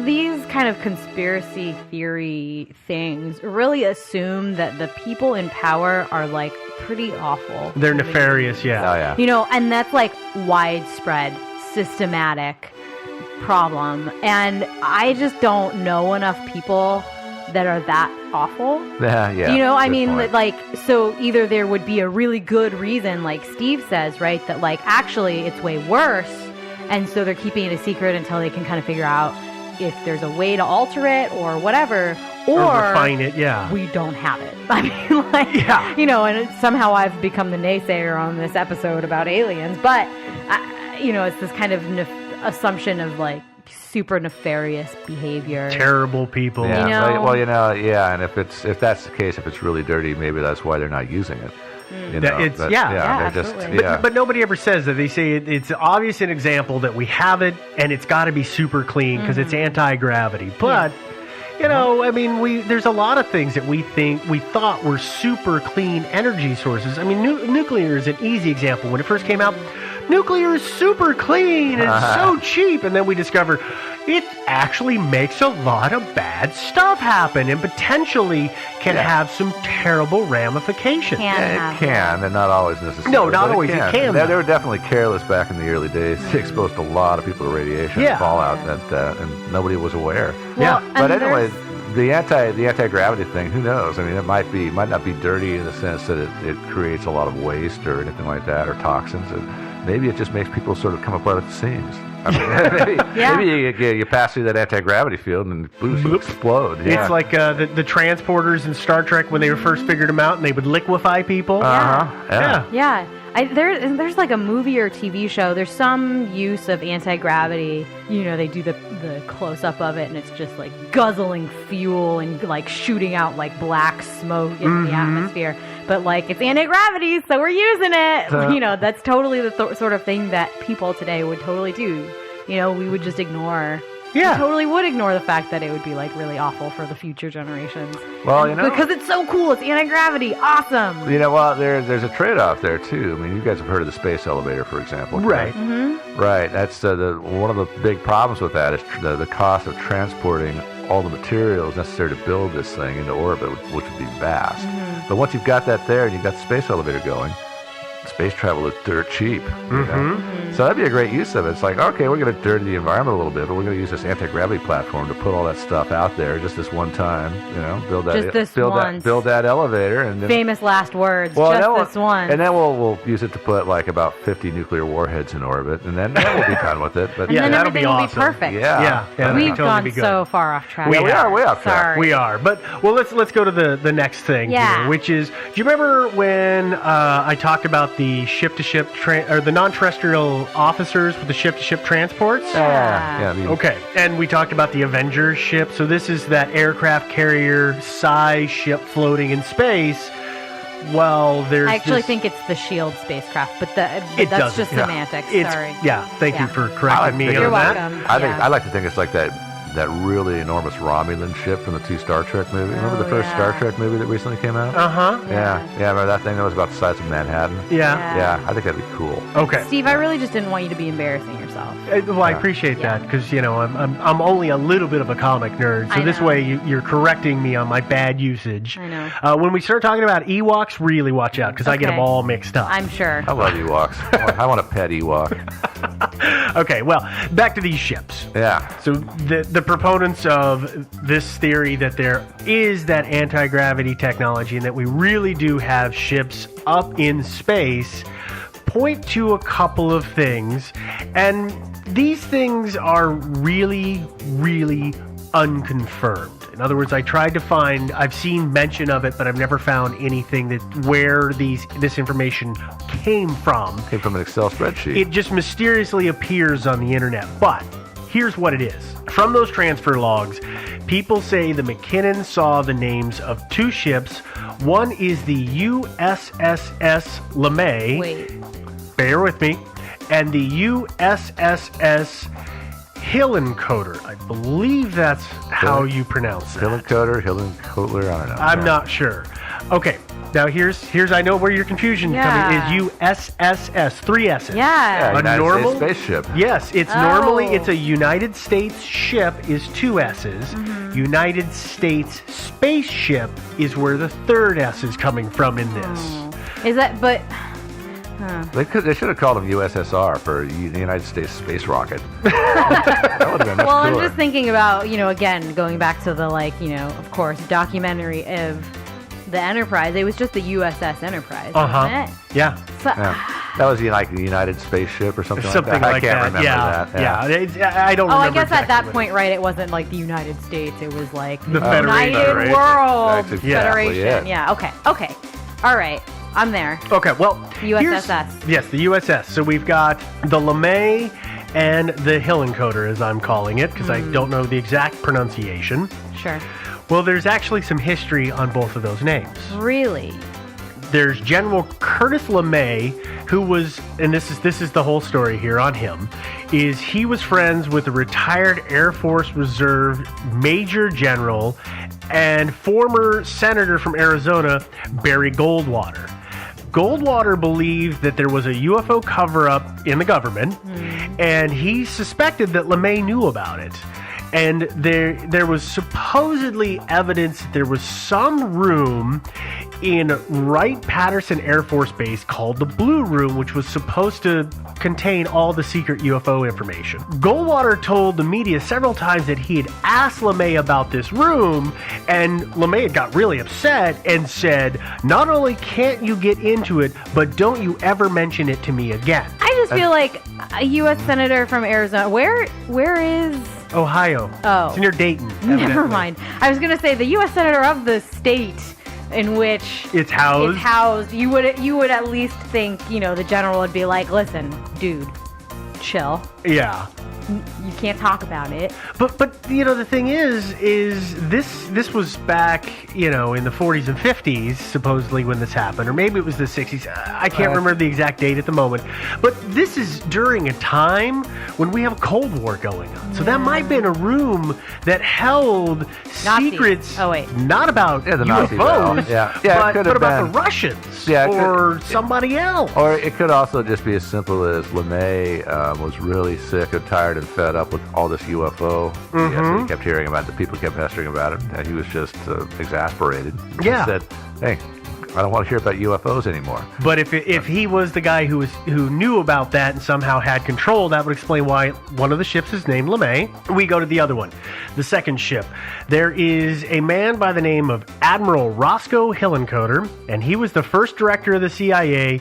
these kind of conspiracy theory things really assume that the people in power are like pretty awful. They're nefarious, yeah. Oh, yeah. You know, and that's like widespread, systematic problem. And I just don't know enough people that are that awful. Yeah. You know, I mean, point. like, so either there would be a really good reason, like Steve says, right, that like actually it's way worse, and so they're keeping it a secret until they can kind of figure out if there's a way to alter it or whatever, or refine it, yeah. We don't have it. I mean, like, yeah. You know, and somehow I've become the naysayer on this episode about aliens, but, you know, it's this kind of assumption of, like, super nefarious behavior. Terrible people. Yeah. You know? Well, you know, yeah, and if that's the case, if it's really dirty, maybe that's why they're not using it. You know, It's, but, yeah, they're just, absolutely. yeah. But nobody ever says that. They say it's obvious an example that we have it, and it's got to be super clean because it's anti-gravity. But, you know, I mean, there's a lot of things that we thought were super clean energy sources. I mean, nuclear is an easy example. When it first came out, nuclear is super clean and so cheap, and then we discover it actually makes a lot of bad stuff happen and potentially can have some terrible ramifications. It can, and not always necessarily. No, not but always. It can. They were definitely careless back in the early days. They exposed a lot of people to radiation and fallout, and nobody was aware. Well, But anyway, the anti-gravity thing, who knows? I mean, it might not be dirty in the sense that it creates a lot of waste or anything like that, or toxins. Maybe it just makes people sort of come apart at the seams. I mean, maybe you pass through that anti-gravity field and you explode. Yeah. It's like the transporters in Star Trek when they first figured them out and they would liquefy people. Yeah. There's like a movie or TV show. There's some use of anti-gravity. You know, they do the close-up of it, and it's just like guzzling fuel and like shooting out like black smoke in the atmosphere. But like it's anti-gravity, so we're using it. You know, that's totally the sort of thing that people today would totally do. You know, we would just ignore. Yeah. We totally would ignore the fact that it would be like really awful for the future generations. Well, you know, because it's so cool. It's anti-gravity. Awesome. You know, well, there's a trade-off there too. I mean, you guys have heard of the space elevator, for example. Right. Right. That's one of the big problems with that is the cost of transporting all the materials necessary to build this thing into orbit, which would be vast. But once you've got that there and you've got the space elevator going, space travel is dirt cheap. You know? So that'd be a great use of it. It's like, okay, we're going to dirty the environment a little bit, but we're going to use this anti-gravity platform to put all that stuff out there just this one time. You know, build that elevator, and then, famous last words. Well, just this one. And then we'll use it to put like about 50 nuclear warheads in orbit, and then we'll be done with it. But and then that'll be everything will awesome. be perfect. Yeah, We've totally gone be good. so far off track. we are way off track. Sorry. We are, but let's go to the next thing here, which is, do you remember when I talked about the ship-to-ship or the non-terrestrial officers with the ship-to-ship transports? Okay, and we talked about the Avenger ship. So this is that aircraft carrier size ship floating in space. Well, there's. I actually think it's the SHIELD spacecraft, but that's just semantics. Sorry. Thank you for correcting me You're on that. welcome. I like to think it's like that really enormous Romulan ship from the 2 Star Trek movies. Remember the first Star Trek movie that recently came out? Yeah, remember that thing that was about the size of Manhattan? Yeah, I think that'd be cool. Okay. Steve, I really just didn't want you to be embarrassing yourself. Well, I appreciate that because, you know, I'm only a little bit of a comic nerd, so this way you're correcting me on my bad usage. I know. When we start talking about Ewoks, really watch out because I get them all mixed up. I'm sure. I love Ewoks. I want a pet Ewok. Okay, well, back to these ships. Yeah. So the proponents of this theory that there is that anti-gravity technology and that we really do have ships up in space point to a couple of things, and these things are really, really unconfirmed. In other words, I've seen mention of it, but I've never found anything where this information came from. Came from an Excel spreadsheet. It just mysteriously appears on the internet. But here's what it is. From those transfer logs, people say the McKinnon saw the names of 2 ships. One is the USS LeMay. Wait. Bear with me. And the USS Hillenkoetter. I believe that's how you pronounce that. Hillenkoetter, I don't know. I'm not sure. Okay, Now here's I know where your confusion coming is USSS, 3 S's. Yeah. A United normal States spaceship. Yes, it's normally it's a United States ship is 2 S's. United States spaceship is where the 3rd S is coming from in this. Is that but They should have called him USSR for the United States Space Rocket. That would have been much well, cooler. I'm just thinking about, again, going back to the, of course, documentary of the Enterprise. It was just the USS Enterprise, wasn't it? Yeah. So, That was the United Spaceship or something like that. Like I can't remember yeah. that. Yeah. I don't remember. I guess at that exactly point, right, it wasn't like the United States. It was like the Federation. United World That's exactly Federation. it. Yeah, okay. All right. I'm there. Okay, well, USSS. Yes, the USS. So we've got the LeMay and the Hillencoder, as I'm calling it, because I don't know the exact pronunciation. Sure. Well, there's actually some history on both of those names. Really? There's General Curtis LeMay, who was, and this is the whole story here on him, is he was friends with a retired Air Force Reserve Major General and former Senator from Arizona, Barry Goldwater. Goldwater believed that there was a UFO cover-up in the government, and he suspected that LeMay knew about it. And there was supposedly evidence that there was some room in Wright-Patterson Air Force Base called the Blue Room, which was supposed to contain all the secret UFO information. Goldwater told the media several times that he had asked LeMay about this room, and LeMay had got really upset and said, not only can't you get into it, but don't you ever mention it to me again. I just feel like a U.S. Senator from Arizona. Where is... Ohio. Oh. It's near Dayton. Never evidently. mind. I was going to say the U.S. Senator of the state in which It's housed. you would at least think, the general would be like, listen, dude, chill. Yeah. You can't talk about it. But the thing is this was back, in the 40s and 50s, supposedly, when this happened, or maybe it was the 60s. I can't remember the exact date at the moment. But this is during a time when we have a Cold War going on. So that might have been a room that held Nazis. secrets. Oh, wait. Not about the Nazi UFOs, battle. Yeah, it but could have about been. the Russians Yeah, or somebody else. Or it could also just be as simple as LeMay was really sick and tired and fed up with all this UFO. So he kept hearing about it. The people kept pestering about it, and he was just exasperated. Yeah. He said, hey, I don't want to hear about UFOs anymore. But if he was the guy who knew about that and somehow had control, that would explain why one of the ships is named LeMay. We go to the other one, the second ship. There is a man by the name of Admiral Roscoe Hillencoder, and he was the first director of the CIA,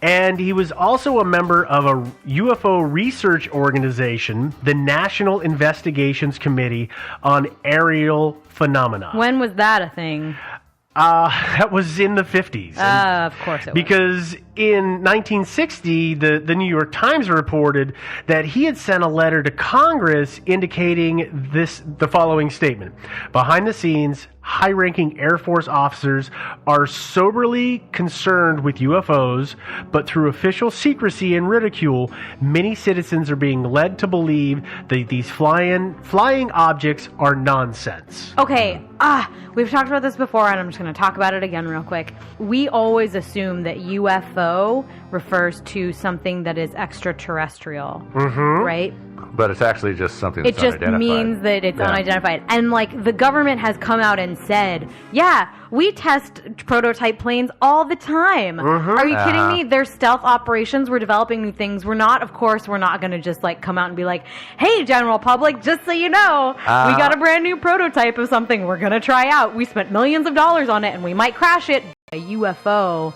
and he was also a member of a UFO research organization, the National Investigations Committee on Aerial Phenomena. When was that a thing? That was in the 50s. Of course it was. Because in 1960, the New York Times reported that he had sent a letter to Congress indicating the following statement. Behind the scenes, high-ranking Air Force officers are soberly concerned with UFOs, but through official secrecy and ridicule, many citizens are being led to believe that these flying objects are nonsense. Okay, we've talked about this before, and I'm just going to talk about it again real quick. We always assume that UFO refers to something that is extraterrestrial, right? But it's actually just something It that's just unidentified. means that it's unidentified. And, the government has come out and said, yeah, we test prototype planes all the time. Are you kidding me? There's stealth operations. We're developing new things. We're not going to just, come out and be like, hey, general public, just so you know, we got a brand new prototype of something we're going to try out. We spent millions of dollars on it, and we might crash it. A UFO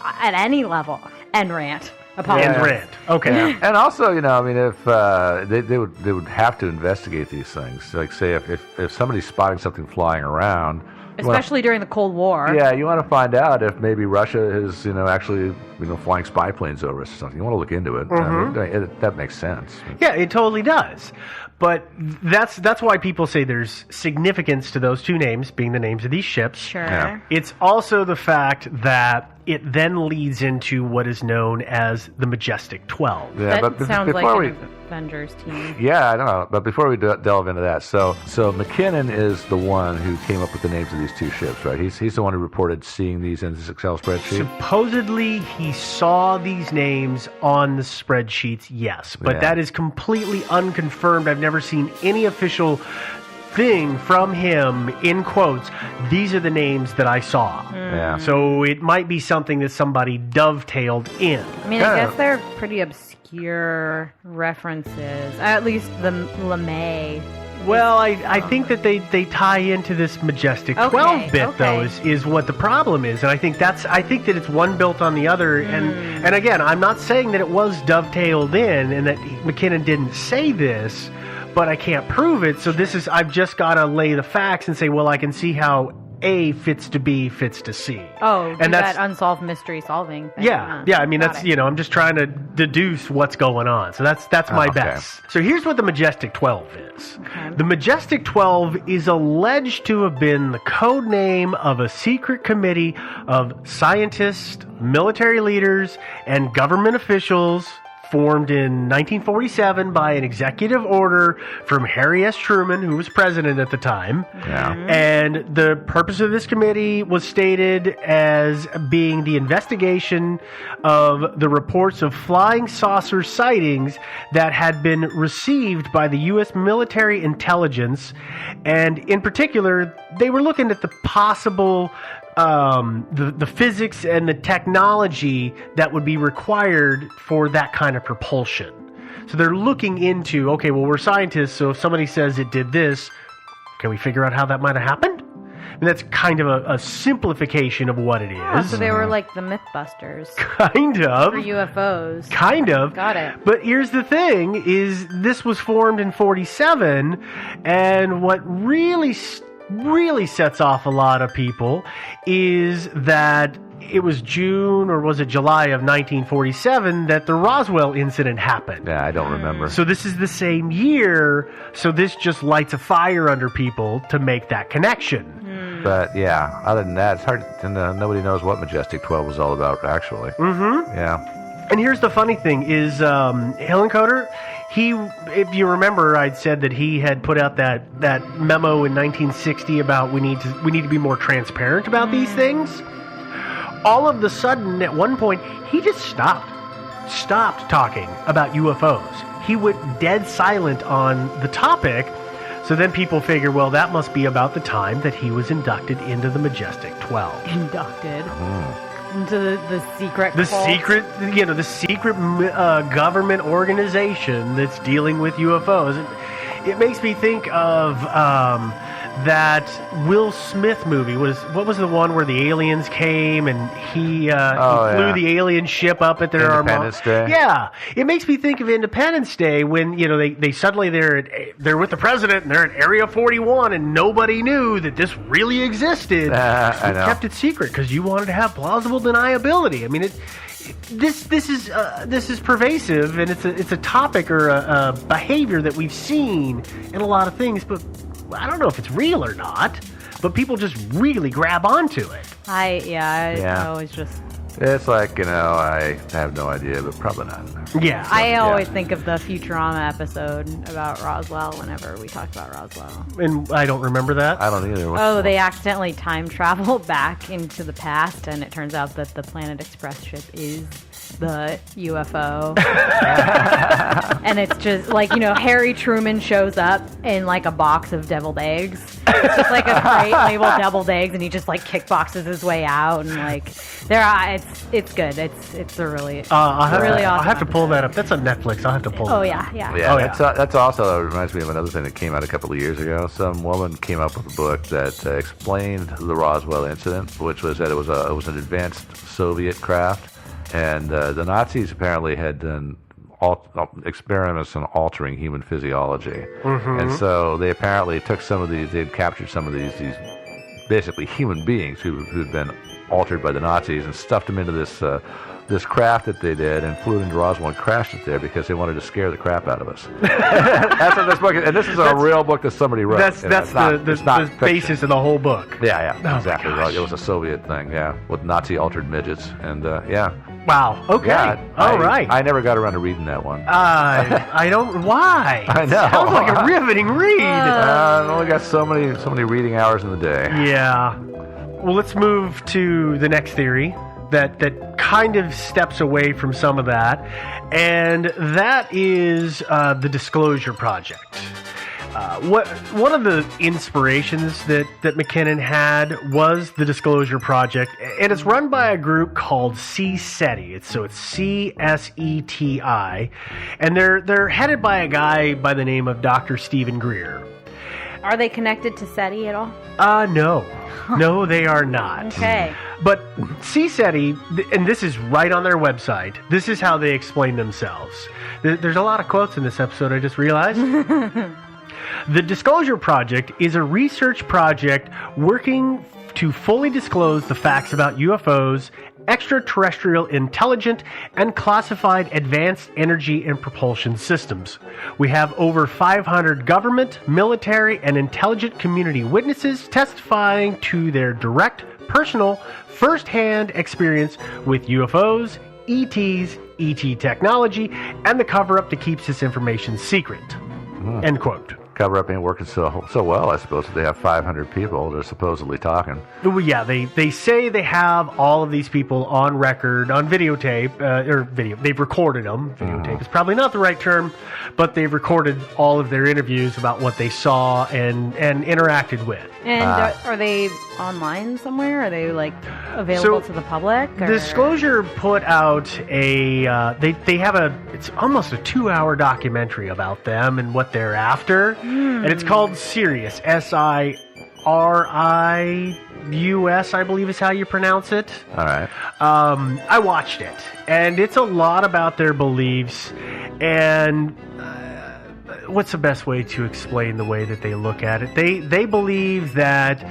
at any level. End rant. Apologies. And rent. Okay. Yeah. And also, if they would have to investigate these things. Like, say, if somebody's spotting something flying around, especially during the Cold War. Yeah, you want to find out if maybe Russia is, actually, flying spy planes over us or something. You want to look into it. That makes sense. Yeah, it totally does. But that's why people say there's significance to those two names being the names of these ships. Sure. Yeah. It's also the fact that it then leads into what is known as the Majestic 12. Yeah, That but sounds like before an Avengers team. Yeah, I know. But before we delve into that, so McKinnon is the one who came up with the names of these two ships, right? He's the one who reported seeing these in this Excel spreadsheet. Supposedly, he saw these names on the spreadsheets, yes. But that is completely unconfirmed. I've never seen any official thing from him, in quotes, these are the names that I saw. Yeah. So it might be something that somebody dovetailed in. I mean, I guess they're pretty obscure references. At least the LeMay. Well, I think that they tie into this Majestic 12 bit, though, is what the problem is. And I think that it's one built on the other. And again, I'm not saying that it was dovetailed in and that McKinnon didn't say this, but I can't prove it. So I've just got to lay the facts and say, well, I can see how A fits to B fits to C. Oh, and that's that unsolved mystery solving thing. Yeah. I mean, I'm just trying to deduce what's going on. So that's my best. So here's what the Majestic 12 is. Okay. The Majestic 12 is alleged to have been the code name of a secret committee of scientists, military leaders, and government officials formed in 1947 by an executive order from Harry S. Truman, who was president at the time. Yeah. And the purpose of this committee was stated as being the investigation of the reports of flying saucer sightings that had been received by the U.S. military intelligence. And in particular, they were looking at the possible the physics and the technology that would be required for that kind of propulsion. So they're looking into, okay, well, we're scientists, so if somebody says it did this, can we figure out how that might have happened? And that's kind of a simplification of what it is. Oh, so they were like the Mythbusters. Kind of. For UFOs. Kind of. Got it. But here's the thing, is this was formed in 47, and what really sets off a lot of people is that it was June or was it July of 1947 that the Roswell incident happened. Yeah, I don't remember. So this is the same year, so this just lights a fire under people to make that connection. But yeah, other than that, it's hard, and nobody knows what Majestic 12 was all about, actually. Mm-hmm. Yeah. And here's the funny thing is Hillenkoetter, if you remember, I'd said that he had put out that memo in 1960 about we need to be more transparent about these things. All of the sudden, at one point, he just stopped talking about UFOs. He went dead silent on the topic. So then people figure, well, that must be about the time that he was inducted into the Majestic 12. Inducted? Into the secret the cult. the secret government organization that's dealing with UFOs. It makes me think of that Will Smith movie. What was the one where the aliens came and he flew the alien ship up at their Independence Day. Yeah, it makes me think of Independence Day when they suddenly they're with the president and they're at Area 41 and nobody knew that this really existed. I know. Kept it secret because you wanted to have plausible deniability. I mean, this is pervasive, and it's a topic or a behavior that we've seen in a lot of things, but I don't know if it's real or not. But people just really grab onto it. I always just. It's like, I have no idea, but probably not. Yeah. I always think of the Futurama episode about Roswell whenever we talk about Roswell. And I don't remember that. I don't either. They accidentally time travel back into the past, and it turns out that the Planet Express ship is the UFO. And it's just like, Harry Truman shows up in like a box of deviled eggs. It's just like a crate labeled deviled eggs, and he just like kickboxes his way out, and like it's good. It's a really awesome. I'll have to pull that up. That's on Netflix. I'll have to pull it up. Yeah, that's also reminds me of another thing that came out a couple of years ago. Some woman came up with a book that explained the Roswell incident, which was that it was an advanced Soviet craft, and the Nazis apparently had done experiments on altering human physiology. And so they apparently took some of these, they'd captured some of these basically human beings who'd been altered by the Nazis and stuffed them into this craft that they did and flew into Roswell and crashed it there because they wanted to scare the crap out of us. That's what this book is. And this is a real book that somebody wrote. That's the basis of the whole book. Yeah, Oh exactly right. It was a Soviet thing, with Nazi altered midgets. And, Wow. Okay. Yeah, All right. I never got around to reading that one. I don't. Why? I know. Sounds like a riveting read. I've only got so many reading hours in the day. Yeah. Well, let's move to the next theory that kind of steps away from some of that, and that is the Disclosure Project. One of the inspirations that McKinnon had was the Disclosure Project, and it's run by a group called CSETI. It's CSETI, and they're headed by a guy by the name of Dr. Stephen Greer. Are they connected to SETI at all? No. No, they are not. Okay. But CSETI, and this is right on their website, this is how they explain themselves. There's a lot of quotes in this episode, I just realized. The Disclosure Project is a research project working to fully disclose the facts about UFOs, extraterrestrial intelligent and classified advanced energy and propulsion systems. We have over 500 government, military, and intelligent community witnesses testifying to their direct, personal, first-hand experience with UFOs, ETs, ET technology, and the cover-up that keeps this information secret. End quote. Cover-up ain't working so well, I suppose. They have 500 people they're supposedly talking. Well, yeah, they say they have all of these people on record, on videotape, or video. They've recorded them. Videotape is probably not the right term, but they've recorded all of their interviews about what they saw and interacted with. And are they online somewhere? Are they available to the public? Or? Disclosure put out they have it's almost a 2-hour documentary about them and what they're after, and it's called Sirius, SIRIUS, I believe is how you pronounce it. All right. I watched it, and it's a lot about their beliefs and. What's the best way to explain the way that they look at it? They believe that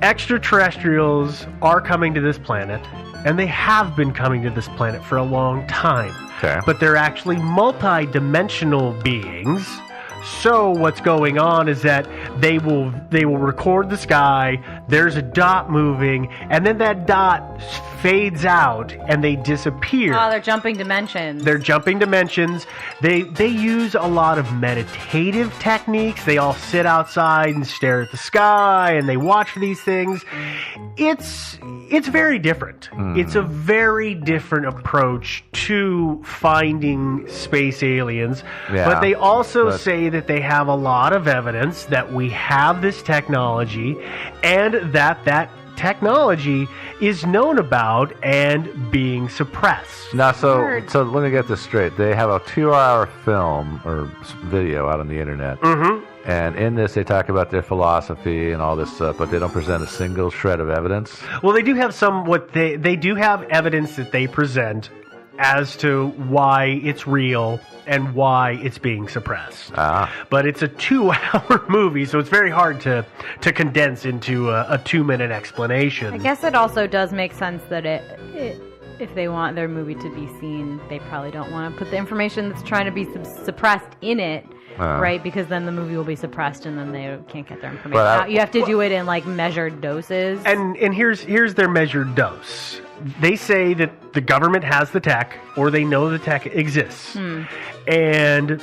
extraterrestrials are coming to this planet, and they have been coming to this planet for a long time. Okay. But they're actually multi-dimensional beings. So what's going on is that they will record the sky, there's a dot moving, and then that dot fades out and they disappear. Oh, they're jumping dimensions. They're jumping dimensions. They use a lot of meditative techniques. They all sit outside and stare at the sky and they watch for these things. It's very different. It's a very different approach to finding space aliens. Yeah, but they also say that they have a lot of evidence that we have this technology and that technology is known about and being suppressed. Now, so let me get this straight. They have a 2-hour film or video out on the internet. Mm-hmm. And in this, they talk about their philosophy and all this stuff, but they don't present a single shred of evidence. Well, they do have they do have evidence that they present as to why it's real and why it's being suppressed. But it's a 2-hour movie, so it's very hard to condense into a 2-minute explanation. I guess it also does make sense that if they want their movie to be seen, they probably don't want to put the information that's trying to be suppressed in it, right? Because then the movie will be suppressed and then they can't get their information out. You have to do it in measured doses. And here's their measured dose. They say that the government has the tech, or they know the tech exists, and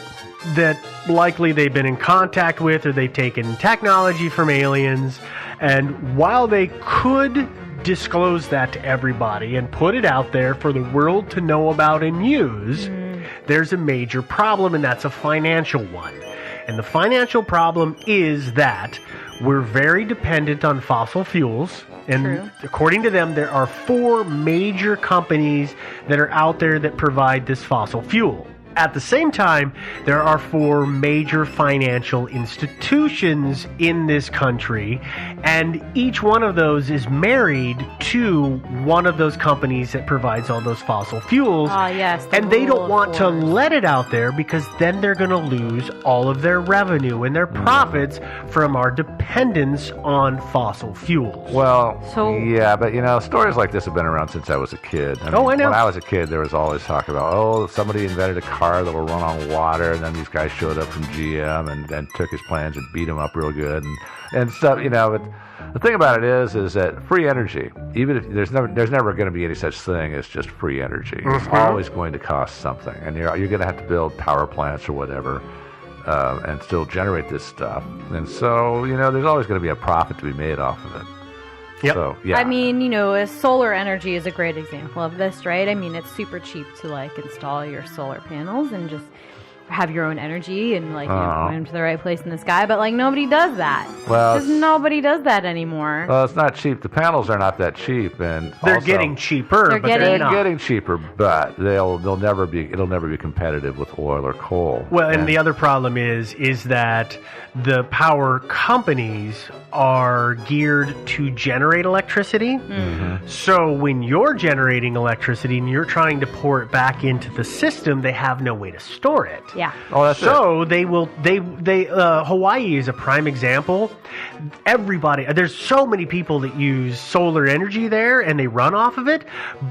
that likely they've been in contact with or they've taken technology from aliens. And while they could disclose that to everybody and put it out there for the world to know about and use, there's a major problem, and that's a financial one. And the financial problem is that we're very dependent on fossil fuels. And True. According to them, there are 4 major companies that are out there that provide this fossil fuel. At the same time, there are 4 major financial institutions in this country, and each one of those is married to one of those companies that provides all those fossil fuels. Yes. And they don't want to let it out there because then they're going to lose all of their revenue and their profits from our dependence on fossil fuels. Well, So- yeah, but stories like this have been around since I was a kid. I know. When I was a kid, there was always talk about, somebody invented a car that will run on water, and then these guys showed up from GM and took his plans and beat him up real good and stuff. But the thing about it is that free energy, even if there's never going to be any such thing as just free energy. It's always going to cost something, and you're going to have to build power plants or whatever. And still generate this stuff. And so, there's always going to be a profit to be made off of it. Yep. So, yeah. I mean, solar energy is a great example of this, right? I mean, it's super cheap to install your solar panels and just have your own energy and point them to the right place in the sky. But nobody does that. Well, Just nobody does that anymore. Well, it's not cheap. The panels are not that cheap, and They're also, getting cheaper, They're but they're getting- not. getting cheaper, but it'll never be competitive with oil or coal. Well, and the other problem is that the power companies are geared to generate electricity. So when you're generating electricity and you're trying to pour it back into the system, they have no way to store it. Yeah. Oh, that's So they will. Hawaii is a prime example. Everybody, there's so many people that use solar energy there, and they run off of it.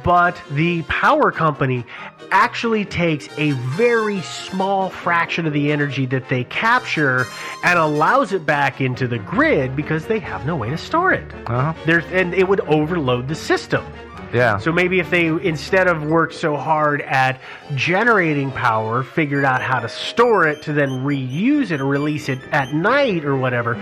But the power company actually takes a very small fraction of the energy that they capture and allows it back into the grid because they have no way to store it. And it would overload the system. Yeah. So maybe if they, instead of work so hard at generating power, figured out how to store it to then reuse it or release it at night or whatever,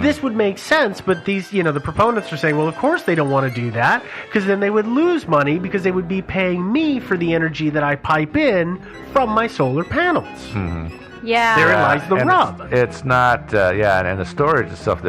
this would make sense. But these, the proponents are saying, well, of course they don't want to do that because then they would lose money because they would be paying me for the energy that I pipe in from my solar panels. Yeah. Therein lies the and rub. It's not, and the storage and stuff,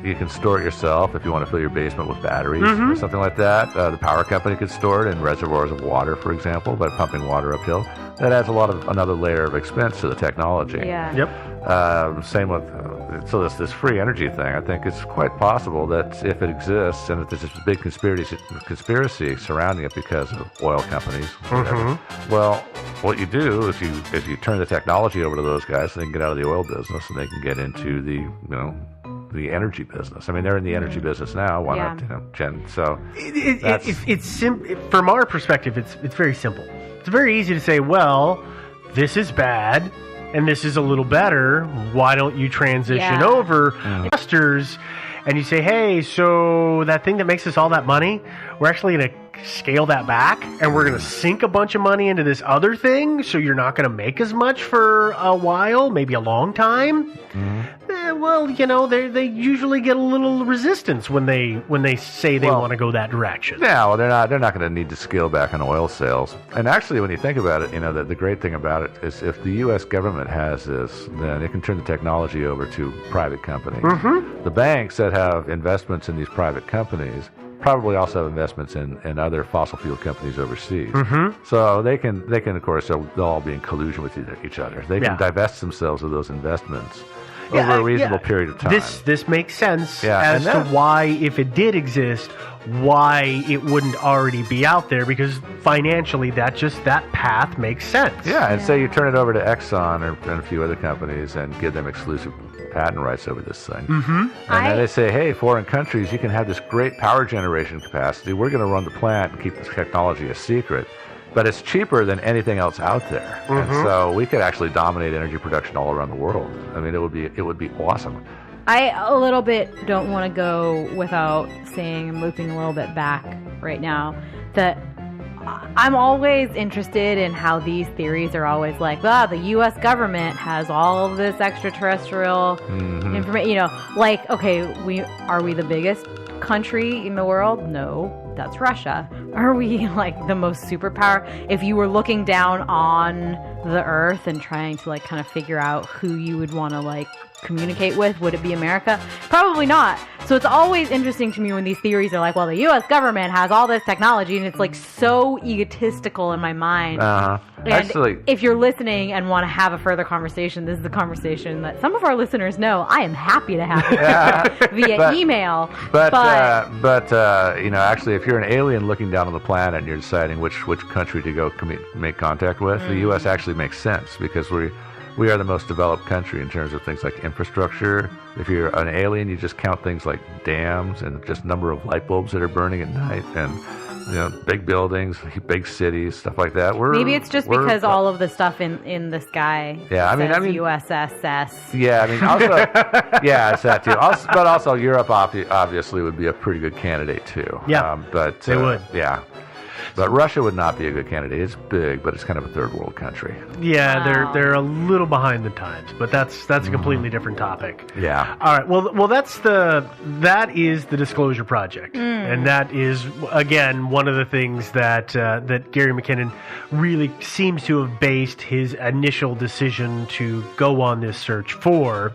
you can store it yourself if you want to fill your basement with batteries or something like that. The power company could store it in reservoirs of water, for example, by pumping water uphill. That adds another layer of expense to the technology. Yeah. Yep. Same with this free energy thing. I think it's quite possible that if it exists and if there's this big conspiracy surrounding it because of oil companies, whatever, well, what you do is you turn the technology over to those guys, so they can get out of the oil business and they can get into the energy business. I mean, they're in the energy business now. Why not, Jen? So it's from our perspective, it's very simple. It's very easy to say, well, this is bad and this is a little better. Why don't you transition over investors? And you say, hey, so that thing that makes us all that money, we're actually going to scale that back and we're going to sink a bunch of money into this other thing, so you're not going to make as much for a while, maybe a long time. Well, they usually get a little resistance when they say they want to go that direction. Yeah, well, they're not going to need to scale back on oil sales. And actually, when you think about it, the great thing about it is if the U.S. government has this, then it can turn the technology over to private companies. The banks that have investments in these private companies probably also have investments in other fossil fuel companies overseas. So they can of course, they'll all be in collusion with each other. They can divest themselves of those investments over a reasonable period of time. This makes sense as to why, if it did exist, why it wouldn't already be out there, because financially that path makes sense. Yeah, and say you turn it over to Exxon and a few other companies and give them exclusive patent rights over this thing. And then they say, hey, foreign countries, you can have this great power generation capacity. We're going to run the plant and keep this technology a secret. But it's cheaper than anything else out there. And so we could actually dominate energy production all around the world. I mean, it would be awesome. I a little bit don't want to go without saying, I'm looping a little bit back right now, that I'm always interested in how these theories are always like, the U.S. government has all of this extraterrestrial information. Okay, are we the biggest country in the world? No, that's Russia. Are we the most superpower? If you were looking down on the Earth and trying to kind of figure out who you would want to communicate with, would it be America? Probably not. So it's always interesting to me when these theories are like, well, the U.S. government has all this technology, and it's like so egotistical in my mind. And Actually, if you're listening and want to have a further conversation, this is the conversation that some of our listeners know I am happy to have via email. But actually, if you're an alien looking down on the planet and you're deciding which country to go make contact with, the U.S. actually makes sense because we are the most developed country in terms of things like infrastructure. If you're an alien, you just count things like dams and just number of light bulbs that are burning at night and big buildings, big cities, stuff like that. Maybe it's just because all of the stuff in the sky. Yeah, I mean, USSS. Yeah, I mean, also, yeah, it's that too. But also, Europe obviously would be a pretty good candidate too. Yeah, but they would. Yeah. But Russia would not be a good candidate. It's big, but it's kind of a third world country. Yeah, Wow. they're a little behind the times, but that's a completely different topic. Yeah. All right. Well, that is the Disclosure Project, and that is again one of the things that Gary McKinnon really seems to have based his initial decision to go on this search for.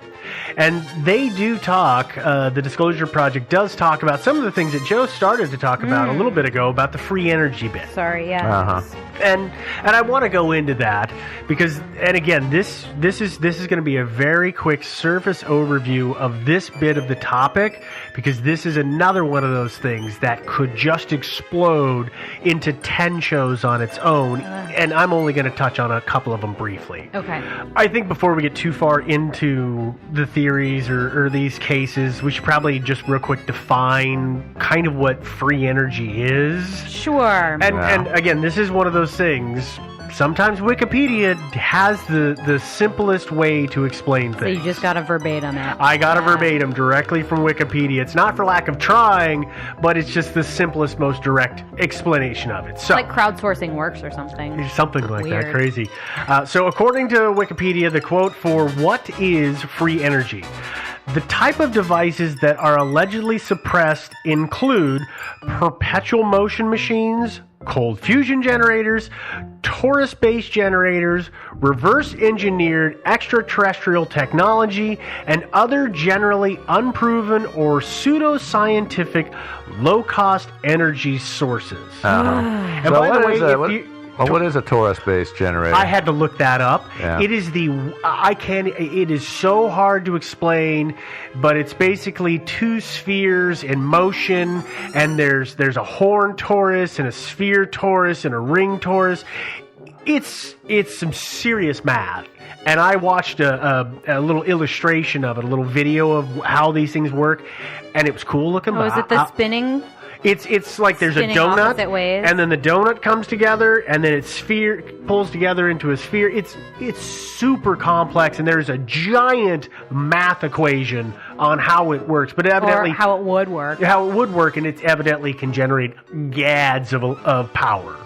And they do talk. The Disclosure Project does talk about some of the things that Joe started to talk about a little bit ago about the free energy bit. Sorry, yeah. And I want to go into that because, and again, this is going to be a very quick surface overview of this bit of the topic, because this is another one of those things that could just explode into 10 shows on its own, and I'm only going to touch on a couple of them briefly. Okay. I think before we get too far into the theories or these cases, we should probably just real quick define kind of what free energy is. Sure. And again, this is one of those things. Sometimes Wikipedia has the simplest way to explain things. So you just got a verbatim it. I got a verbatim directly from Wikipedia. It's not for lack of trying, but it's just the simplest, most direct explanation of it. So, like crowdsourcing works or something. something like Weird. that. Crazy. So according to Wikipedia, the quote for what is free energy? The type of devices that are allegedly suppressed include perpetual motion machines, cold fusion generators, torus-based generators, reverse-engineered extraterrestrial technology, and other generally unproven or pseudo-scientific low-cost energy sources. And So by the what way, is what is a torus-based generator? I had to look that up. Yeah. It is it is so hard to explain, but it's basically two spheres in motion, and there's a horn torus and a sphere torus and a ring torus. It's some serious math. And I watched a little illustration of it, a little video of how these things work, and it was cool looking. Oh, is it the spinning? It's like there's a Spinning donut, opposite ways. and then the donut comes together, and then its sphere pulls together into a sphere. It's super complex, and there's a giant math equation on how it works. But evidently, Or how it would work. how it would work, and it evidently can generate gads of power.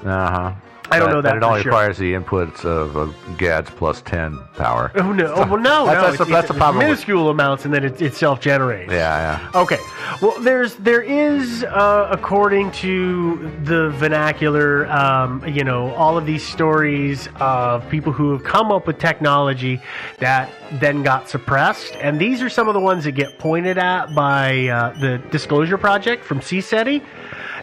I don't know that But it for only sure. requires the inputs of GADS plus 10 power. Oh no! Oh, well, no, That's it's the problem. minuscule amounts, and then it self-generates. Yeah. Okay. Well, there is, according to the vernacular, all of these stories of people who have come up with technology that then got suppressed, and these are some of the ones that get pointed at by the Disclosure Project from CSETI.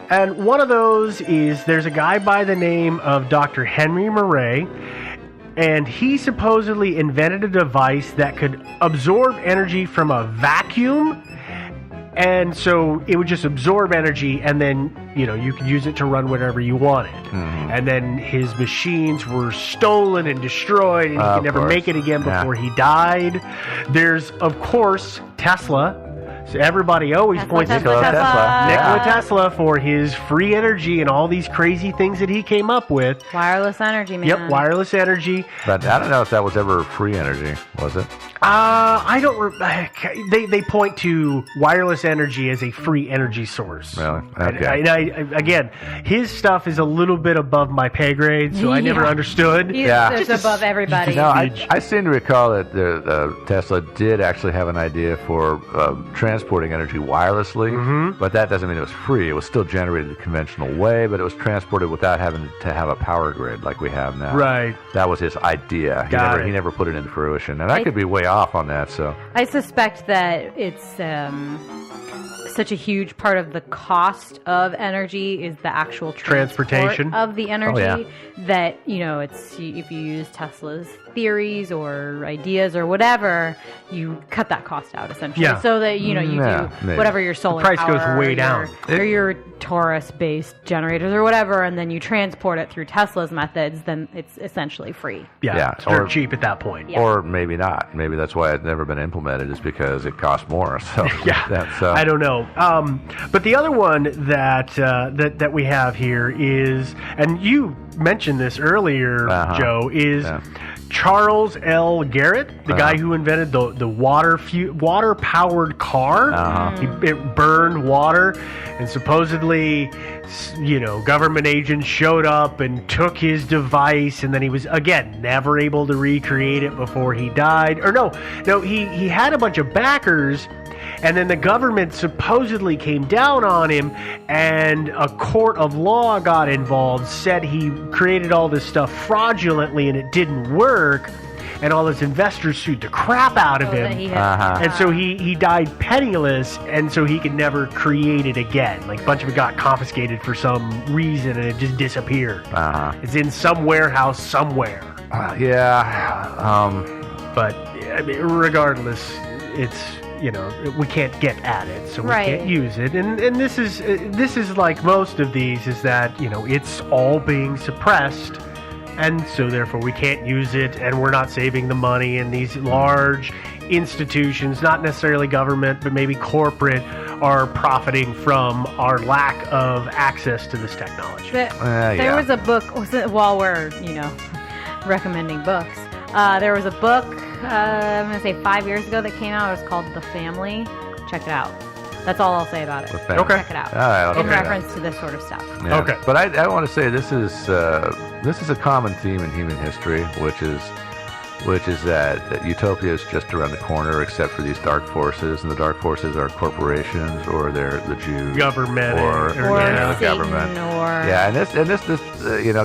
And one of those is there's a guy by the name of Dr. Henry Murray, and he supposedly invented a device that could absorb energy from a vacuum. And so it would just absorb energy, and then, you could use it to run whatever you wanted. And then his machines were stolen and destroyed, and he could never make it again before he died. There's, of course, Tesla. So everybody always points to Tesla. Nikola Tesla for his free energy and all these crazy things that he came up with. Wireless energy, man. Yep, wireless energy. But I don't know if that was ever free energy, was it? I don't. They point to wireless energy as a free energy source. Really? Okay. Again, his stuff is a little bit above my pay grade, so I never understood. He's Yeah. just above everybody. No, I seem to recall that Tesla did actually have an idea for transporting transporting energy wirelessly, but that doesn't mean it was free. It was still generated the conventional way, but it was transported without having to have a power grid like we have now. Right. That was his idea. He never put it into fruition, and I could be way off on that. So I suspect that it's such a huge part of the cost of energy is the actual Transportation of the energy yeah. that, it's if you use Tesla's theories or ideas or whatever, you cut that cost out essentially. Yeah. So that, you do maybe. whatever your solar price power goes way or down. or your Taurus-based generators or whatever, and then you transport it through Tesla's methods, then it's essentially free. Yeah, it's dirt cheap at that point. Yeah. Or maybe not. Maybe that's why it's never been implemented, is because it costs more. So I don't know. But the other one that we have here is, and you mentioned this earlier, Joe, is Charles L. Garrett, the guy who invented the water-powered car. It burned water, and supposedly, government agents showed up and took his device, and then he was, again, never able to recreate it before he died. Or no, he had a bunch of backers, and then the government supposedly came down on him, and a court of law got involved, said he created all this stuff fraudulently and it didn't work, and all his investors sued the crap out of him. And so he died penniless, and so he could never create it again. Like, a bunch of it got confiscated for some reason, and it just disappeared. It's in some warehouse somewhere. But I mean, regardless, it's... we can't get at it, so we can't use it. And this is like most of these, is that, it's all being suppressed, and so therefore we can't use it, and we're not saving the money, and these large institutions, not necessarily government, but maybe corporate, are profiting from our lack of access to this technology. There was a book, while we're, recommending books, there was a book, I'm going to say 5 years ago, that came out. It was called The Family. Check it out. That's all I'll say about it. Okay. Check it out. All right, in reference to this sort of stuff. Yeah. Okay. But I want to say this is a common theme in human history, which is that utopia is just around the corner, except for these dark forces, and the dark forces are corporations, or they're the Jews, government, or the government, and this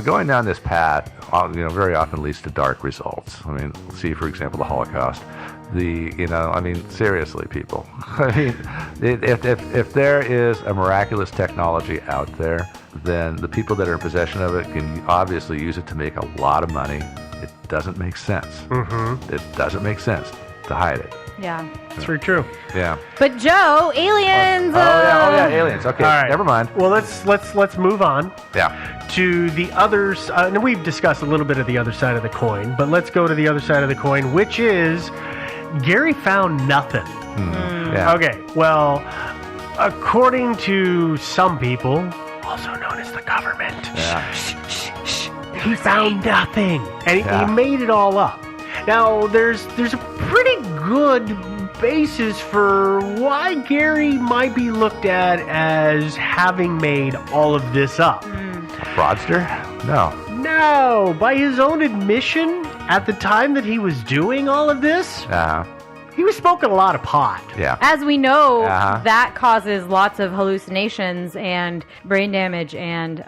going down this path, very often leads to dark results. I mean, see, for example, the Holocaust. Seriously, people. If there is a miraculous technology out there, then the people that are in possession of it can obviously use it to make a lot of money. It doesn't make sense. It doesn't make sense to hide it. Yeah. That's very true. Yeah. But Joe, aliens. Aliens. Okay. All right. Never mind. Well, let's move on. Yeah. To the others, and we've discussed a little bit of the other side of the coin, but let's go to the other side of the coin, which is Gary found nothing. Yeah. Okay. Well, according to some people, also known as the government, he found nothing, and he made it all up. Now, there's a pretty good basis for why Gary might be looked at as having made all of this up. A fraudster? No, by his own admission, at the time that he was doing all of this, he was smoking a lot of pot. Yeah. As we know, that causes lots of hallucinations and brain damage and...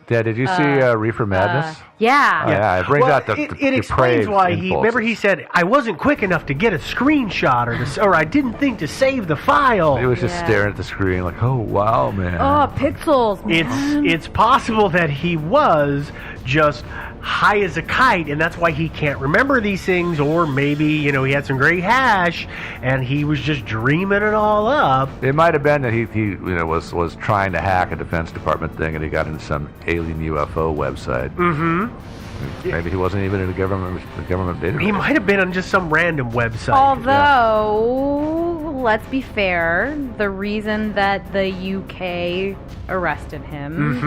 did you see Reefer Madness? Yeah. It brings out the it explains why he said, I wasn't quick enough to get a screenshot or I didn't think to save the file. He was just staring at the screen like, oh, wow, man. Oh, pixels, man. It's possible that he was just high as a kite, and that's why he can't remember these things, or maybe, he had some great hash, and he was just dreaming it all up. It might have been that he was trying to hack a Defense Department thing, and he got into some alien UFO website. Maybe he wasn't even in the government database. He might have been on just some random website. Although, let's be fair, the reason that the UK arrested him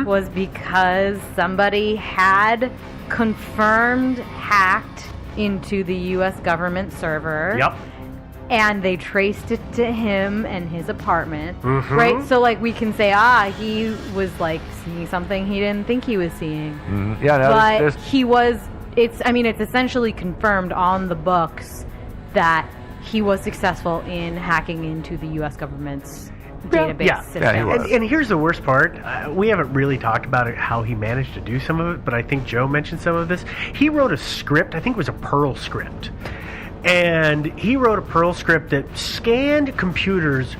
was because somebody had confirmed hacked into the US government server. Yep. And they traced it to him and his apartment, right? So, we can say, he was, seeing something he didn't think he was seeing. But he was, it's essentially confirmed on the books that he was successful in hacking into the U.S. government's database system. Yeah, he was. And here's the worst part. We haven't really talked about it, how he managed to do some of it, but I think Joe mentioned some of this. He wrote a script, I think it was a Perl script. And he wrote a Perl script that scanned computers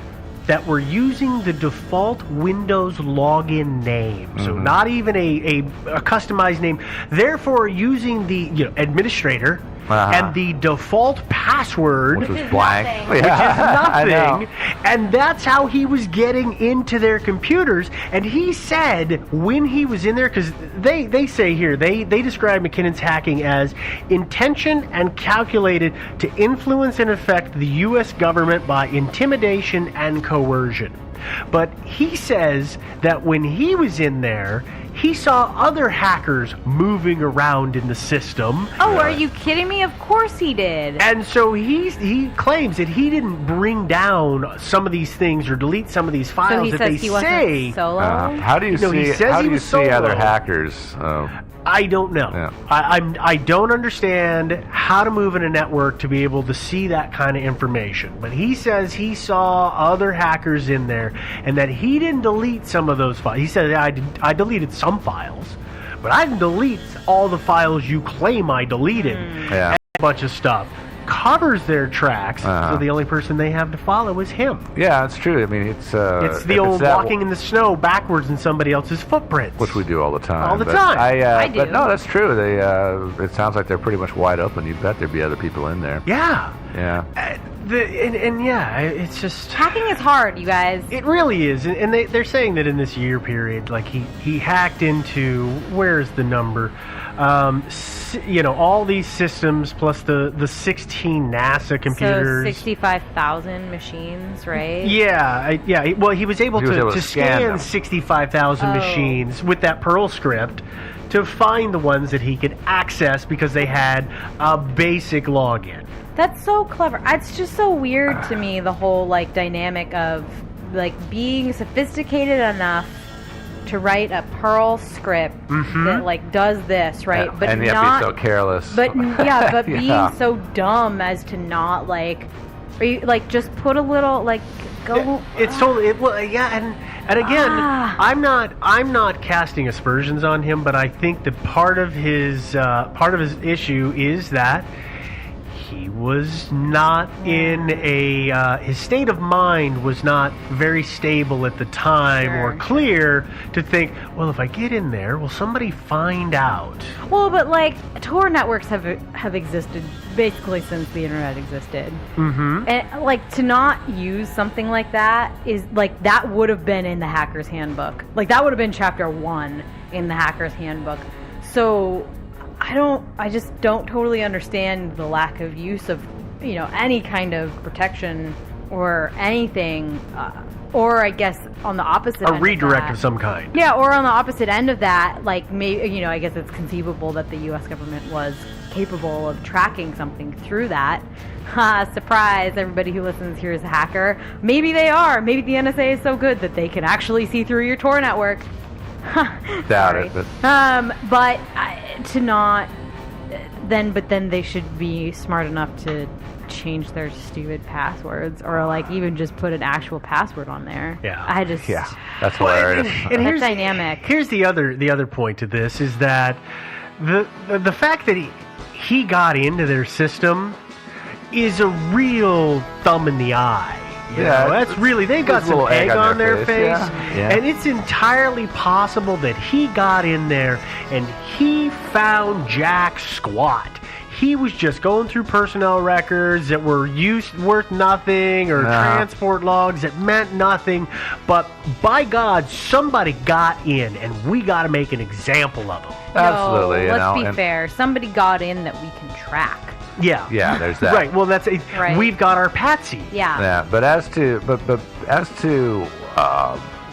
that were using the default Windows login name. So not even a customized name. Therefore, using the administrator and the default password, which was blank, nothing. which is I know. nothing. And that's how he was getting into their computers. And he said when he was in there, because they say here, they describe McKinnon's hacking as intention and calculated to influence and affect the U.S. government by intimidation and coercion. But he says that when he was in there, he saw other hackers moving around in the system. Oh, are you kidding me? Of course he did. And so he claims that he didn't bring down some of these things or delete some of these So files he that says they he say. wasn't solo? How do you No, he see? says How he do you was see other solo. hackers? I don't know. Yeah. I don't understand how to move in a network to be able to see that kind of information. But he says he saw other hackers in there and that he didn't delete some of those files. He said, I deleted some files, but I didn't delete all the files you claim I deleted. Yeah. And a bunch of stuff. Covers their tracks, so the only person they have to follow is him. Yeah, it's true. I mean, it's the old walking in the snow backwards in somebody else's footprints. which we do all the time. All the But time. I do. But no, that's true. They it sounds like they're pretty much wide open. You bet there'd be other people in there. Yeah. Yeah. It's just... Hacking is hard, you guys. It really is, and they're saying that in this year period, like he hacked into, where's the number? All these systems plus the 16 NASA computers. So 65,000 machines, right? Yeah. Well, he was able He was able to scan scan them. 65,000 machines with that Perl script to find the ones that he could access because they had a basic login. That's so clever. It's just so weird to me, the whole dynamic of being sophisticated enough to write a Perl script that does this, right? Yeah. But and you have to be so careless. But Yeah. being so dumb as to not just put a little go. It's totally and again, I'm not casting aspersions on him, but I think that part of his issue is that he was not in his state of mind was not very stable at the time or clear to think, well, if I get in there, will somebody find out? Well, but Tor networks have existed basically since the internet existed. Mm-hmm. And to not use something like that is that would have been in the hacker's handbook. That would have been chapter 1 in the hacker's handbook. So I just don't totally understand the lack of use of, any kind of protection or anything, or I guess on the opposite end A redirect of that, of some kind. Yeah, or on the opposite end of that, maybe, I guess it's conceivable that the U.S. government was capable of tracking something through that. Surprise, everybody who listens here is a hacker. Maybe they are. Maybe the NSA is so good that they can actually see through your Tor network. Doubt it, but but then they should be smart enough to change their stupid passwords, or even just put an actual password on there. Yeah. That's hilarious. And That's dynamic. Here's the other point to this is that the fact that he got into their system is a real thumb in the eye. That's really, they've got some egg on their face. Yeah. And it's entirely possible that he got in there and he found jack squat. He was just going through personnel records that were worth nothing, or transport logs that meant nothing. But by God, somebody got in, and we got to make an example of him. Absolutely. No, let's be fair. Somebody got in that we can track. Yeah. Yeah, there's that. Right. Well, Right. We've got our patsy. Yeah. But as to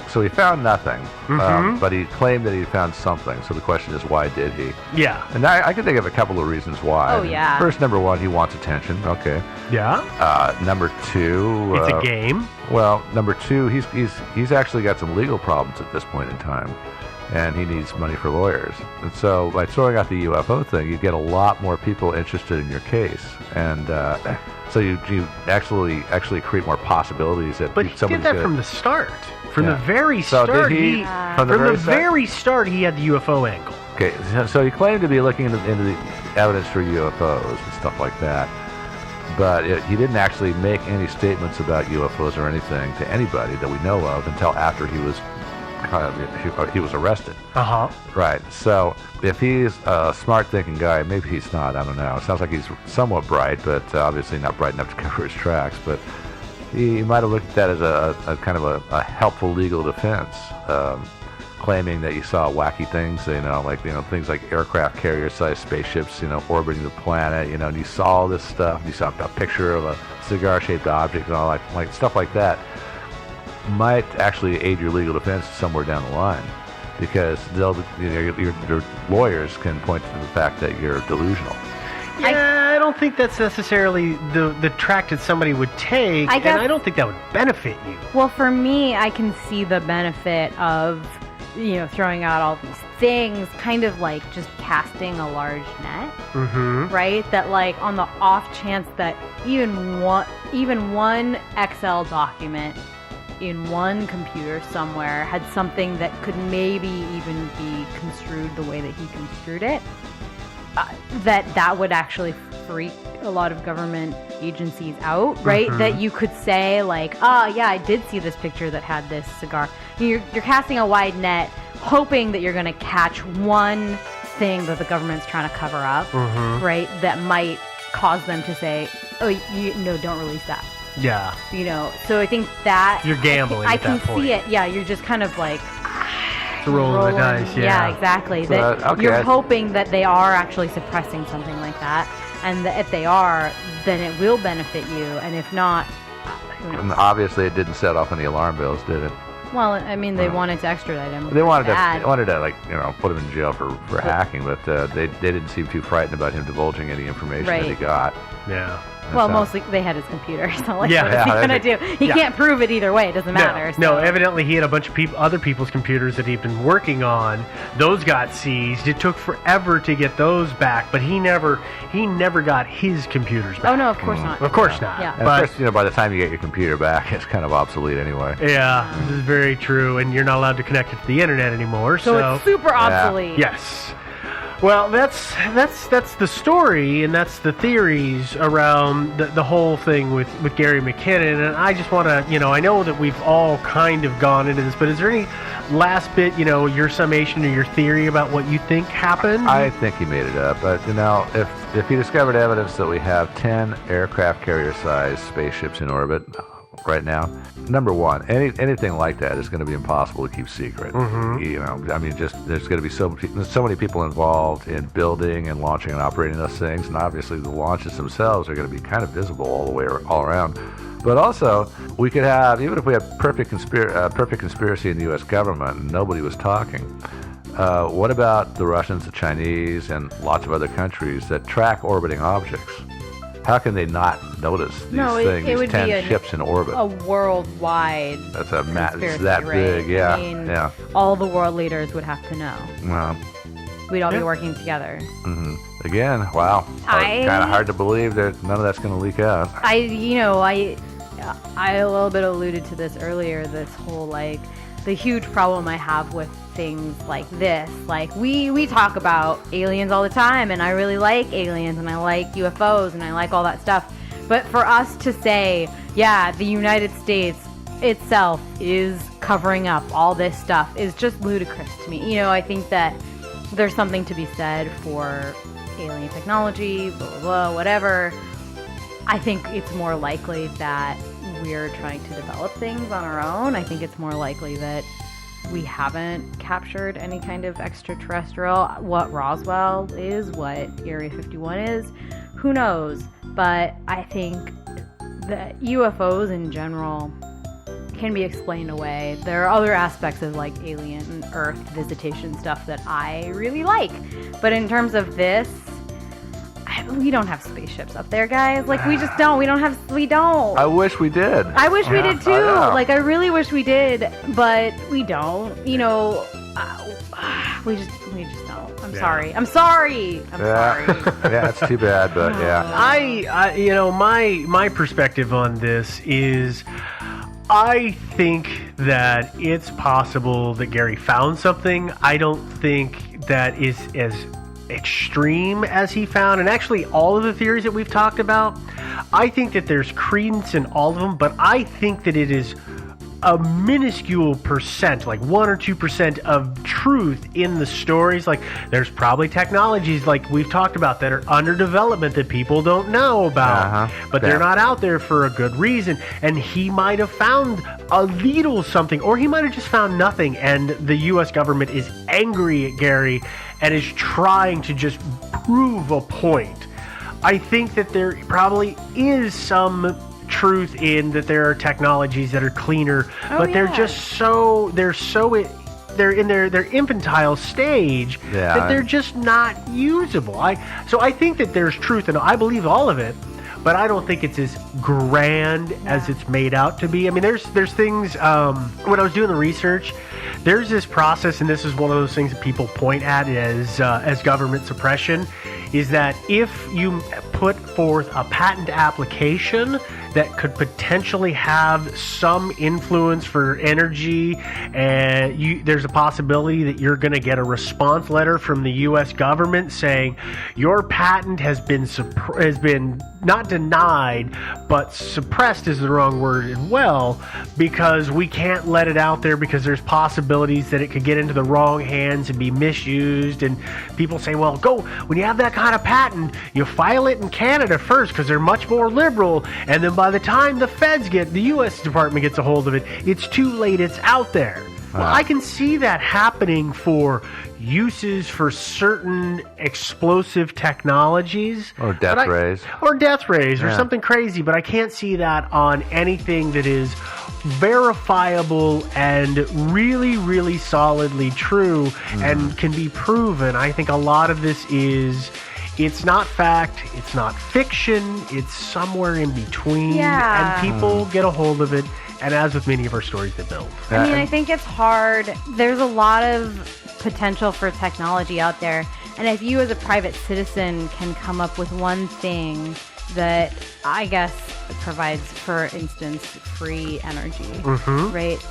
so he found nothing, but he claimed that he found something. So the question is, why did he? Yeah. And I can think of a couple of reasons why. Oh, yeah. First, number one, he wants attention. Okay. Yeah. Number two, It's a game. Well, number two, he's actually got some legal problems at this point in time. and he needs money for lawyers. And so by throwing out the UFO thing, you get a lot more people interested in your case, and so you actually create more possibilities that But he did somebody's that gonna- from the start. From the very So did start, he- from the start? very start, he had the UFO angle. Okay, so he claimed to be looking into the evidence for UFOs and stuff like that, but he didn't actually make any statements about UFOs or anything to anybody that we know of until after he was arrested. Right. So if he's a smart-thinking guy, maybe he's not. I don't know. It sounds like he's somewhat bright, but obviously not bright enough to cover his tracks. But he might have looked at that as a kind of a helpful legal defense, claiming that you saw wacky things, things like aircraft carrier-sized spaceships, orbiting the planet, and you saw all this stuff. You saw a picture of a cigar-shaped object and all like stuff like that. Might actually aid your legal defense somewhere down the line, because your lawyers can point to the fact that you're delusional. Yeah, I don't think that's necessarily the track that somebody would take, and I don't think that would benefit you. Well, for me, I can see the benefit of, throwing out all these things, kind of like just casting a large net, right? That like on the off chance that even one Excel document in one computer somewhere had something that could maybe even be construed the way that he construed it, that would actually freak a lot of government agencies out, right? That you could say like, yeah, I did see this picture that had this cigar. You're casting a wide net, hoping that you're going to catch one thing that the government's trying to cover up, right? That might cause them to say, oh, don't release that. Yeah. So I think that you're gambling. I at can that point. see it. Yeah, you're just kind of like rolling the dice. Yeah, exactly. So you're hoping that they are actually suppressing something like that, and that if they are, then it will benefit you, and if not, who knows? And obviously, it didn't set off any alarm bells, did it? Well, I mean, they wanted to extradite him. They wanted to put him in jail for hacking, but they didn't seem too frightened about him divulging any information that he got. Yeah. Well, mostly they had his computer, so what is he gonna do? He Yeah. can't prove it either way. It doesn't matter. No, so. evidently he had a bunch of other people's computers that he'd been working on. Those got seized. It took forever to get those back, but he never got his computers back. Oh no, of course not. Of course not. Yeah. And But of course, by the time you get your computer back, it's kind of obsolete anyway. yeah, this is very true, and you're not allowed to connect it to the internet anymore. So it's super obsolete. Yes. Well, that's the story, and that's the theories around the whole thing with Gary McKinnon. And I just want to, I know that we've all kind of gone into this, but is there any last bit, your summation or your theory about what you think happened? I think he made it up, but if he discovered evidence that we have 10 aircraft carrier-sized spaceships in orbit right now, number one, anything like that is going to be impossible to keep secret. There's going to be so many people involved in building and launching and operating those things, and obviously the launches themselves are going to be kind of visible all around. But also, we could have, even if we had perfect conspiracy in the U.S. government and nobody was talking, what about the Russians, the Chinese, and lots of other countries that track orbiting objects? How can they not notice these things, these 10 ships in orbit? A worldwide That's conspiracy, that right? big, yeah. I mean, yeah. all the world leaders would have to know. Well, We'd all be working together. Again, wow. Kind of hard to believe that none of that's going to leak out. I a little bit alluded to this earlier, this whole, like, the huge problem I have with things like this. Like, we talk about aliens all the time, and I really like aliens, and I like UFOs, and I like all that stuff. But for us to say, yeah, the United States itself is covering up all this stuff is just ludicrous to me. I think that there's something to be said for alien technology, blah, blah, blah, whatever. I think it's more likely that we're trying to develop things on our own. I think it's more likely that we haven't captured any kind of extraterrestrial. What Roswell is, what Area 51 is, who knows? But I think that UFOs in general can be explained away. There are other aspects of like alien and Earth visitation stuff that I really like. But in terms of this, we don't have spaceships up there, guys. Like, we just don't. We don't. I wish we did. I wish we did too. I know. Like, I really wish we did, but we don't. We just don't. I'm Yeah. sorry. I'm sorry. Yeah, it's too bad, but yeah. I you know, my perspective on this is, I think that it's possible that Gary found something. I don't think that is as extreme as he found. And actually, all of the theories that we've talked about, I think that there's credence in all of them, but I think that it is a minuscule percent, like 1 or 2% of truth in the stories. Like, there's probably technologies like we've talked about that are under development that people don't know about, but they're not out there for a good reason. And he might have found a little something, or he might have just found nothing, and the U.S. government is angry at Gary and is trying to just prove a point. I think that there probably is some truth in that there are technologies that are cleaner, but they're in their infantile stage that they're just not usable. So I think that there's truth, and I believe all of it, but I don't think it's as grand as it's made out to be. I mean, there's things, when I was doing the research, there's this process, and this is one of those things that people point at as government suppression, is that if you put forth a patent application that could potentially have some influence for energy, and there's a possibility that you're going to get a response letter from the U.S. government saying your patent has been not denied, but suppressed is the wrong word as well, because we can't let it out there because there's possibilities that it could get into the wrong hands and be misused. And people say, well, when you have that kind of patent, you file it in Canada first because they're much more liberal, and then by the time the U.S. Department gets a hold of it, it's too late, it's out there. Well, I can see that happening for uses for certain explosive technologies. Or death rays. Or something crazy, but I can't see that on anything that is verifiable and really, really solidly true and can be proven. I think a lot of this it's not fact, it's not fiction, it's somewhere in between, and people get a hold of it. And as with many of our stories, they build. I mean, I think it's hard. There's a lot of potential for technology out there. And if you as a private citizen can come up with one thing that I guess provides, for instance, free energy, right?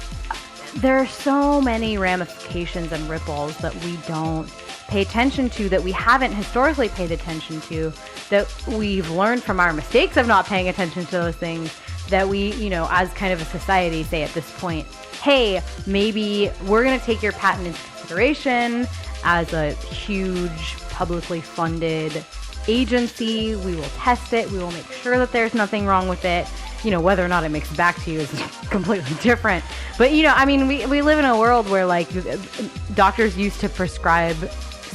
There are so many ramifications and ripples that we don't pay attention to, that we haven't historically paid attention to, that we've learned from our mistakes of not paying attention to those things, that we, as kind of a society, say at this point, hey, maybe we're going to take your patent into consideration as a huge publicly funded agency. We will test it. We will make sure that there's nothing wrong with it. Whether or not it makes it back to you is completely different. But, we live in a world where, like, doctors used to prescribe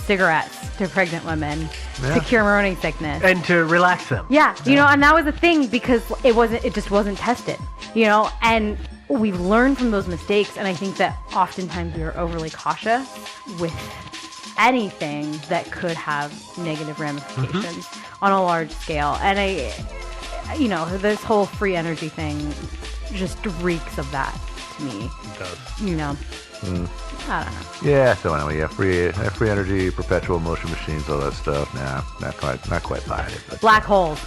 cigarettes to pregnant women to cure morning sickness and to relax them. And that was a thing because it just wasn't tested, and we've learned from those mistakes. And I think that oftentimes we are overly cautious with anything that could have negative ramifications on a large scale. And this whole free energy thing just reeks of that to me. It does. I don't know. Yeah, so anyway, free energy, perpetual motion machines, all that stuff. Nah, not quite buying it. But Black holes,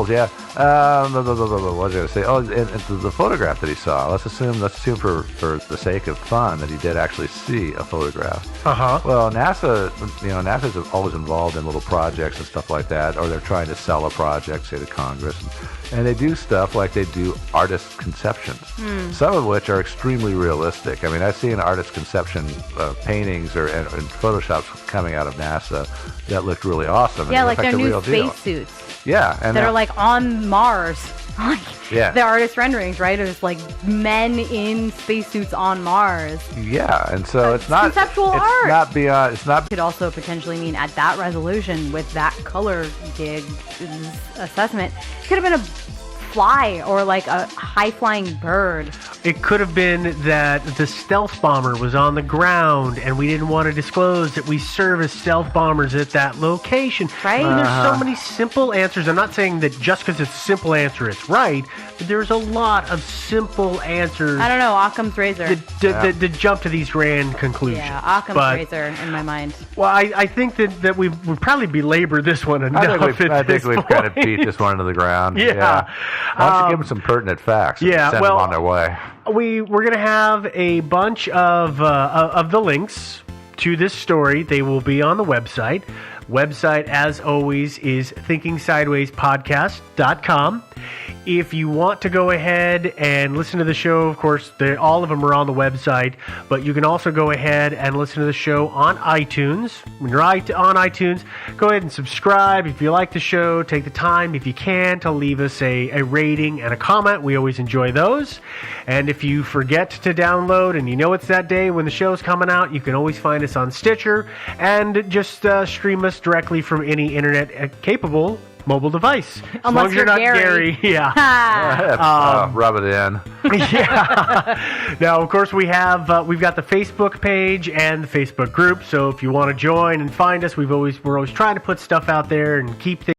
yeah. What was I going to say? Oh, and the photograph that he saw. Let's assume for the sake of fun that he did actually see a photograph. Well, NASA's always involved in little projects and stuff like that, or they're trying to sell a project, say to Congress, and they do stuff like they do artist conceptions, some of which are extremely realistic. I mean, I've seen artist conception paintings and Photoshops coming out of NASA that looked really awesome. Yeah, like their new space suits. Yeah, and that are like on Mars. The artist renderings, right? It's like men in spacesuits on Mars. Yeah, and so it's not conceptual art. It's not beyond. It's not. Could also potentially mean at that resolution with that color gig assessment, could have been a fly or like a high-flying bird. It could have been that the stealth bomber was on the ground and we didn't want to disclose that we service stealth bombers at that location. Right. And there's so many simple answers. I'm not saying that just because it's a simple answer it's right, but there's a lot of simple answers. I don't know, Occam's razor. That jump to these grand conclusions. Yeah, Occam's razor in my mind. Well, I think that we've probably belabored this one enough. I think we've kind of beat this one into the ground. Yeah. Why don't you give them some pertinent facts and send them on their way? We're going to have a bunch of the links to this story. They will be on the website. Website, as always, is thinkingsidewayspodcast.com. If you want to go ahead and listen to the show, of course, all of them are on the website, but you can also go ahead and listen to the show on iTunes. When you're on iTunes, go ahead and subscribe. If you like the show, take the time, if you can, to leave us a rating and a comment. We always enjoy those. And if you forget to download and you know it's that day when the show's coming out, you can always find us on Stitcher and just stream us directly from any internet-capable mobile device. Unless long as you're not Gary. Yeah. Rub it in. Yeah. Now, of course, we've got the Facebook page and the Facebook group. So if you want to join and find us, we're always trying to put stuff out there and keep things